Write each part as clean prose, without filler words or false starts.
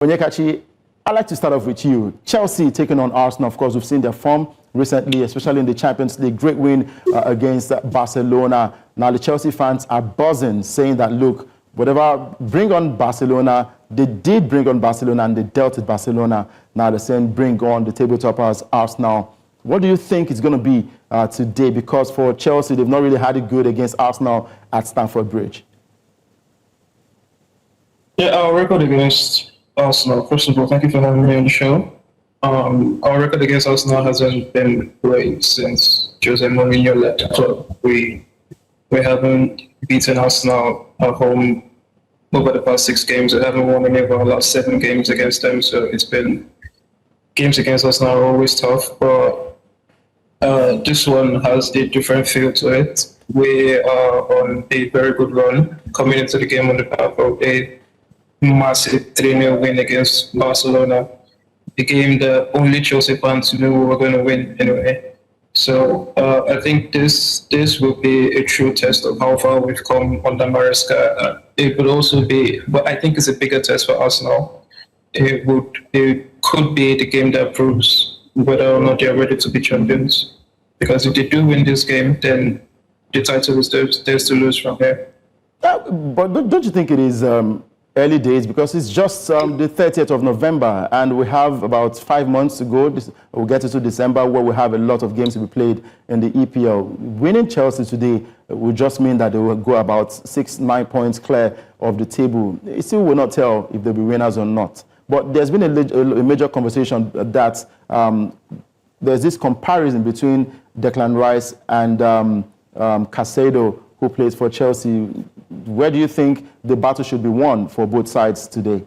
Onyekachi, I'd like to start off with you. Chelsea taking on Arsenal. Of course, we've seen their form recently, especially in the Champions League. Great win against Barcelona. Now, the Chelsea fans are buzzing, saying that, look, whatever, bring on Barcelona. They did bring on Barcelona and they dealt with Barcelona. Now they're saying bring on the table toppers, Arsenal. What do you think it's going to be today? Because for Chelsea, they've not really had it good against Arsenal at Stamford Bridge. Yeah, our record against Arsenal, first of all, thank you for having me on the show. Our record against Arsenal hasn't been great since Jose Mourinho left the club. We haven't beaten Arsenal at home over the past 6 games. We haven't won any of our last 7 games against them, so it's been games against Arsenal are always tough, but this one has a different feel to it. We are on a very good run, coming into the game on the back of a massive 3-0 win against Barcelona. The game that only Chelsea fans knew we were going to win anyway. So I think this will be a true test of how far we've come under Maresca. It would also be, but I think it's a bigger test for Arsenal. It could be the game that proves whether or not they're ready to be champions. Because if they do win this game, then the title is theirs to lose from here. But don't you think it is early days? Because it's just the 30th of November and we have about 5 months to go. We'll get into December where we have a lot of games to be played in the EPL. Winning Chelsea today will just mean that they will go about 6-9 points clear of the table. It still will not tell if they'll be winners or not. But there's been a major conversation that there's this comparison between Declan Rice and Caicedo, who plays for Chelsea. Where do you think the battle should be won for both sides today?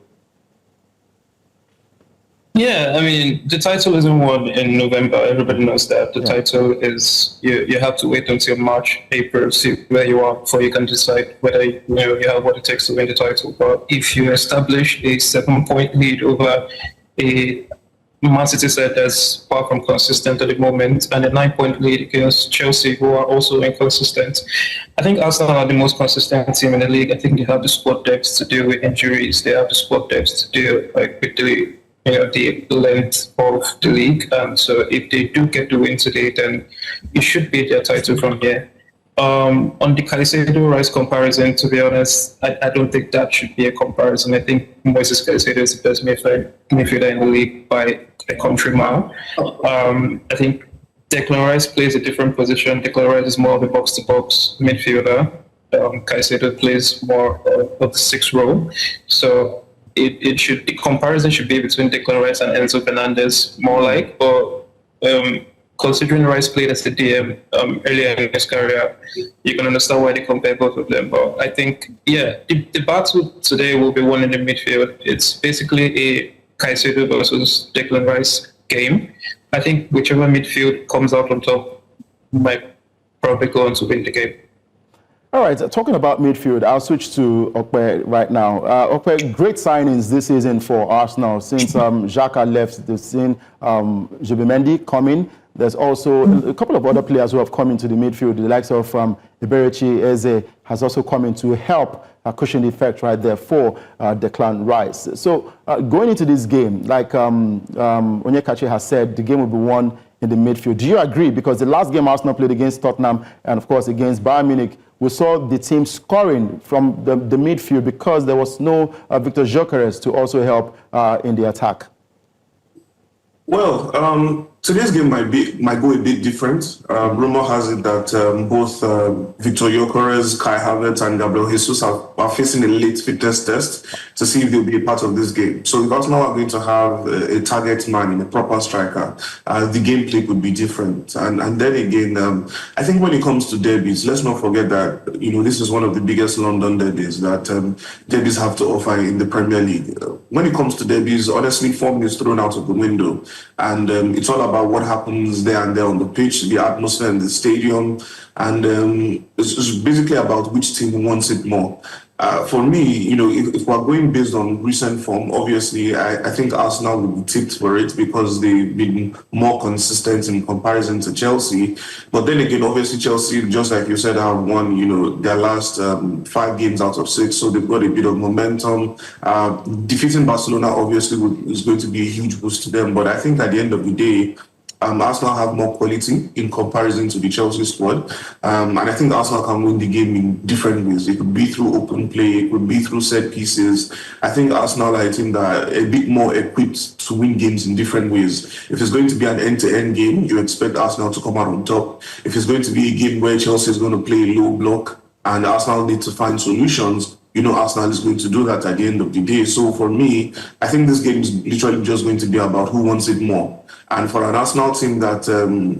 Yeah, I mean, the title isn't won in November. Everybody knows that. The title is, you have to wait until March, April, see where you are before you can decide whether you have what it takes to win the title. But if you establish a 7-point lead over a Man City side that's far from consistent at the moment, and a 9-point lead against Chelsea, who are also inconsistent. I think Arsenal are the most consistent team in the league. I think they have the squad depth to deal with injuries. They have the squad depth to deal with the length of the league. So if they do get the win today, then it should be their title from here. On the Caicedo-Rice comparison, to be honest, I don't think that should be a comparison. I think Moises Caicedo is the best midfielder in the league by a country mile. I think Declan Rice plays a different position. Declan Rice is more of a box-to-box midfielder. Caicedo plays more of the 6th role. So the comparison should be between Declan Rice and Enzo Fernandez, more like. But considering Rice played as the DM earlier in his career, you can understand why they compare both of them. But I think, the battle today will be won in the midfield. It's basically a Caicedo versus Declan Rice game. I think whichever midfield comes out on top might probably go on to win the game. All right, talking about midfield, I'll switch to Ope right now. Ope, great signings this season for Arsenal. Since Xhaka left, they've seen Zubimendi coming. There's also a couple of other players who have come into the midfield. The likes of Eberechi Eze has also come in to help cushion the effect right there for Declan Rice. So going into this game, like Onyekachi has said, the game will be won in the midfield. Do you agree? Because the last game Arsenal played against Tottenham and, of course, against Bayern Munich, we saw the team scoring from the midfield because there was no Victor Gyökeres to also help in the attack. Well, today's game might go a bit different. Rumor has it that both Victor Gyökeres, Kai Havertz, and Gabriel Jesus are facing a late fitness test to see if they'll be a part of this game. So if Arsenal are going to have a target man and a proper striker, the gameplay could be different. And then again, I think when it comes to derbies, let's not forget that this is one of the biggest London derbies that derbies have to offer in the Premier League. When it comes to derbies, honestly, form is thrown out of the window, and it's all about what happens there and there on the pitch, the atmosphere in the stadium, and it's basically about which team wants it more. For me, if we're going based on recent form, obviously, I think Arsenal will be tipped for it because they've been more consistent in comparison to Chelsea. But then again, obviously, Chelsea, just like you said, have won, their last 5 games out of 6, so they've got a bit of momentum. Defeating Barcelona, obviously, is going to be a huge boost to them. But I think at the end of the day, Arsenal have more quality in comparison to the Chelsea squad. And I think Arsenal can win the game in different ways. It could be through open play, it could be through set pieces. I think Arsenal are a team that are a bit more equipped to win games in different ways. If it's going to be an end-to-end game, you expect Arsenal to come out on top. If it's going to be a game where Chelsea is going to play low block and Arsenal need to find solutions, Arsenal is going to do that at the end of the day. So for me, I think this game is literally just going to be about who wants it more. And for an Arsenal team that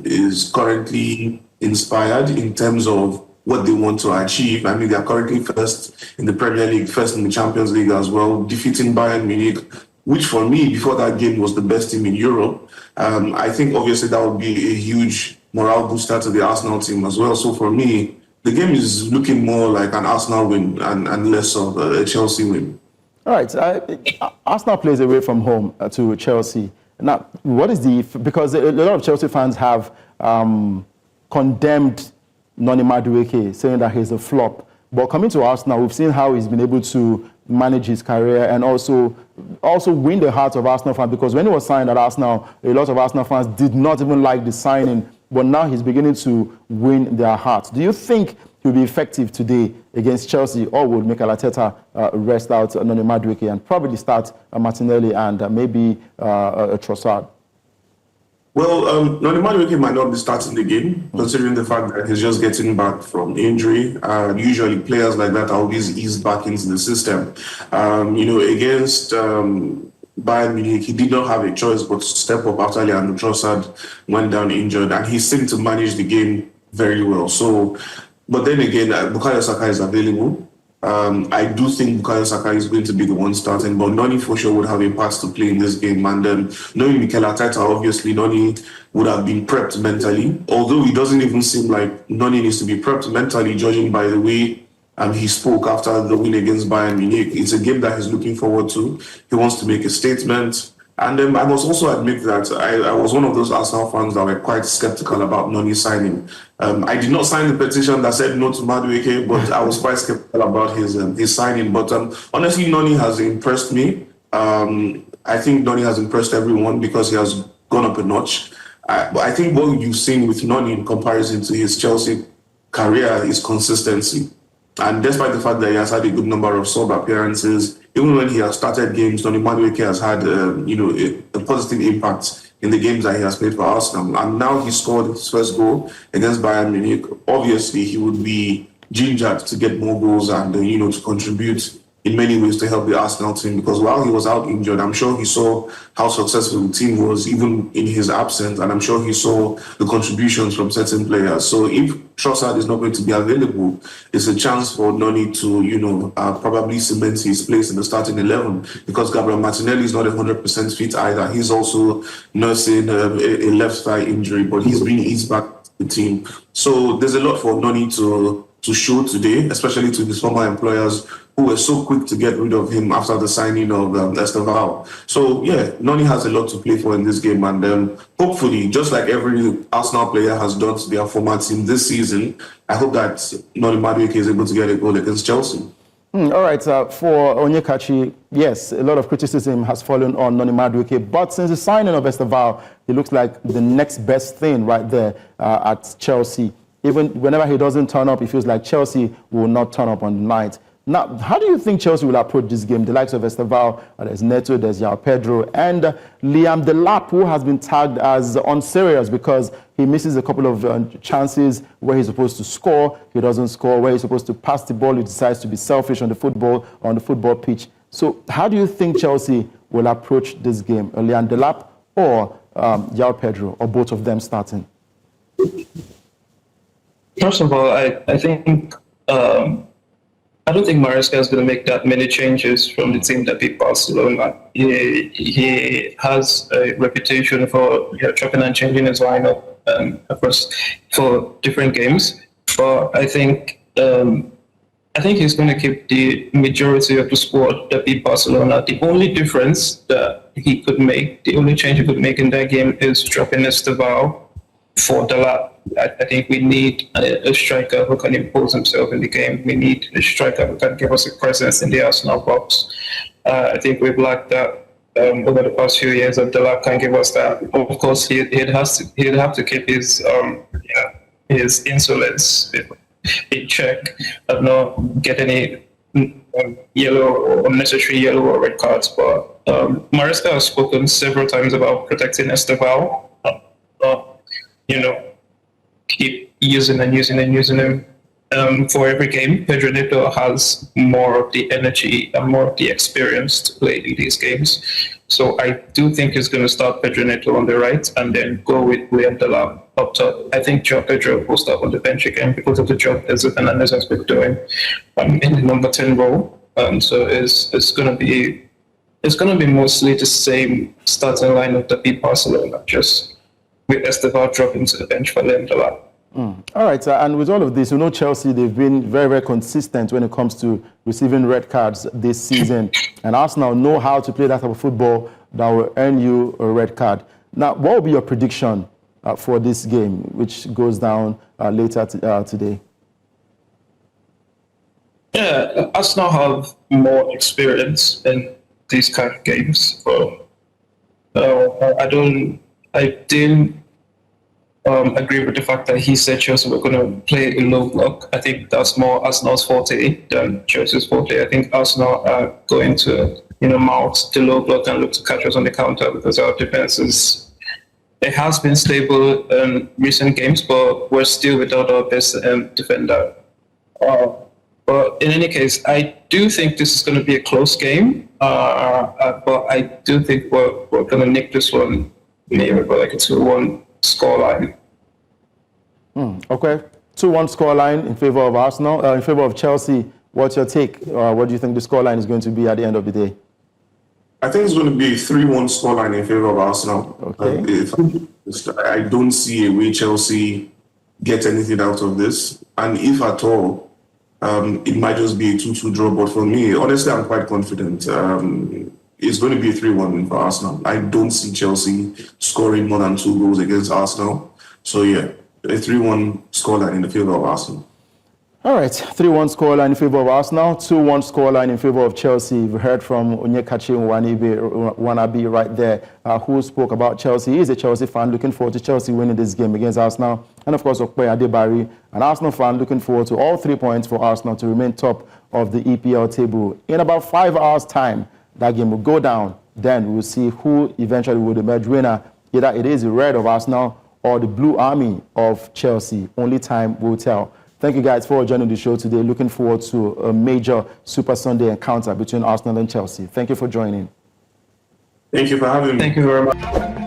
is currently inspired in terms of what they want to achieve, I mean, they are currently first in the Premier League, first in the Champions League as well, defeating Bayern Munich, which for me, before that game, was the best team in Europe. I think obviously that would be a huge morale booster to the Arsenal team as well. So for me, the game is looking more like an Arsenal win and less of a Chelsea win. All right. Arsenal plays away from home to Chelsea. Now, what is because a lot of Chelsea fans have condemned Noni Madueke, saying that he's a flop. But coming to Arsenal, we've seen how he's been able to manage his career and also win the hearts of Arsenal fans, because when he was signed at Arsenal, a lot of Arsenal fans did not even like the signing, but now he's beginning to win their hearts. Do you think he'll be effective today against Chelsea, or will Mikel Arteta rest out Noni Madueke and probably start Martinelli and maybe Trossard? Well, Noni Madueke might not be starting the game, considering the fact that he's just getting back from injury. Usually players like that are always eased back into the system. Against Bayern Munich, he did not have a choice but to step up after Leandro Trossard went down injured, and he seemed to manage the game very well. So, but then again, Bukayo Saka is available. I do think Bukayo Saka is going to be the one starting, but Noni for sure would have a part to play in this game. And knowing Mikel Arteta, obviously Noni would have been prepped mentally, although it doesn't even seem like Noni needs to be prepped mentally, judging by the way he spoke after the win against Bayern Munich. It's a game that he's looking forward to. He wants to make a statement. And I must also admit that I was one of those Arsenal fans that were quite skeptical about Noni signing. I did not sign the petition that said no to Madueke, but I was quite skeptical about his signing. But honestly, Noni has impressed me. I think Noni has impressed everyone because he has gone up a notch. But I think what you've seen with Noni in comparison to his Chelsea career is consistency. And despite the fact that he has had a good number of sub appearances, even when he has started games, Noni Madueke has had a positive impact in the games that he has played for Arsenal. And now he scored his first goal against Bayern Munich. Obviously, he would be gingered to get more goals and to contribute in many ways to help the Arsenal team, because while he was out injured, I'm sure he saw how successful the team was even in his absence, and I'm sure he saw the contributions from certain players. So if Trossard is not going to be available, it's a chance for Noni to probably cement his place in the starting 11, because Gabriel Martinelli is not 100% fit either. He's also nursing a left thigh injury, but he's been eased back to the team. So there's a lot for Noni to show today, especially to his former employers who were so quick to get rid of him after the signing of Esteval. So yeah, Noni has a lot to play for in this game, and hopefully, just like every Arsenal player has done to their former team this season, I hope that Noni Madueke is able to get a goal against Chelsea. All right, for Onyekachi, yes, a lot of criticism has fallen on Noni Madueke, but since the signing of Esteval, he looks like the next best thing right there at Chelsea. Even whenever he doesn't turn up, it feels like Chelsea will not turn up on the night. Now, how do you think Chelsea will approach this game? The likes of Esteval, there's Neto, there's João Pedro, and Liam Delap, who has been tagged as unserious because he misses a couple of chances where he's supposed to score, he doesn't score. Where he's supposed to pass the ball, he decides to be selfish on the football pitch. So, how do you think Chelsea will approach this game? Liam Delap or João Pedro, or both of them starting? First of all, I think I don't think Maresca is going to make that many changes from the team that beat Barcelona. He has a reputation for chopping and changing his lineup, of course, for different games. But I think I think he's going to keep the majority of the squad that beat Barcelona. The only difference that he could make, the only change he could make in that game is dropping Esteval for Dala. I think we need a striker who can impose himself in the game. We need a striker who can give us a presence in the Arsenal box. I think we've lacked that over the past few years, and Dala can give us that. Of course, he'd have to keep his insolence in check and not get any yellow or unnecessary yellow or red cards. But Maresca has spoken several times about protecting Esteval. Keep using him for every game. Pedro Neto has more of the energy and more of the experience to play in these games. So I do think he's going to start Pedro Neto on the right and then go with William Delap up top. I think Joao Pedro will start on the bench again because of the job Ezra Fernandez has been doing in the number 10 role. So it's going to be mostly the same starting lineup that beat Barcelona, just with Esteval dropping to the bench for William Delap. All right, and with all of this, Chelsea, they've been very, very consistent when it comes to receiving red cards this season. And Arsenal know how to play that type of football that will earn you a red card. Now, what will be your prediction for this game, which goes down later today? Yeah, Arsenal have more experience in these kind of games. But I didn't agree with the fact that he said Chelsea were going to play a low block. I think that's more Arsenal's forte than Chelsea's forte. I think Arsenal are going to, mount the low block and look to catch us on the counter because our defense it has been stable in recent games, but we're still without our best defender. But in any case, I do think this is going to be a close game. But I do think we're going to nick this one, maybe like a 2-1 scoreline. Okay, 2-1 scoreline in favor of Arsenal, in favor of Chelsea. What's your take? What do you think the scoreline is going to be at the end of the day? I think it's going to be a 3-1 scoreline in favor of Arsenal. Okay. I don't see a way Chelsea get anything out of this, and if at all, it might just be a 2-2 draw. But for me, honestly, I'm quite confident. It's going to be a 3-1 for Arsenal. I don't see Chelsea scoring more than 2 goals against Arsenal. So, yeah, a 3-1 scoreline in the favor of Arsenal. All right, 3-1 scoreline in favor of Arsenal, 2-1 scoreline in favor of Chelsea. We've heard from Onyekachi Uwanabi right there, who spoke about Chelsea. He's a Chelsea fan looking forward to Chelsea winning this game against Arsenal. And, of course, Ope Adebari, an Arsenal fan looking forward to all 3 points for Arsenal to remain top of the EPL table. In about 5 hours' time, that game will go down. Then we'll see who eventually will emerge winner. Either it is the red of Arsenal or the blue army of Chelsea. Only time will tell. Thank you guys for joining the show today. Looking forward to a major Super Sunday encounter between Arsenal and Chelsea. Thank you for joining. Thank you for having me. Thank you very much.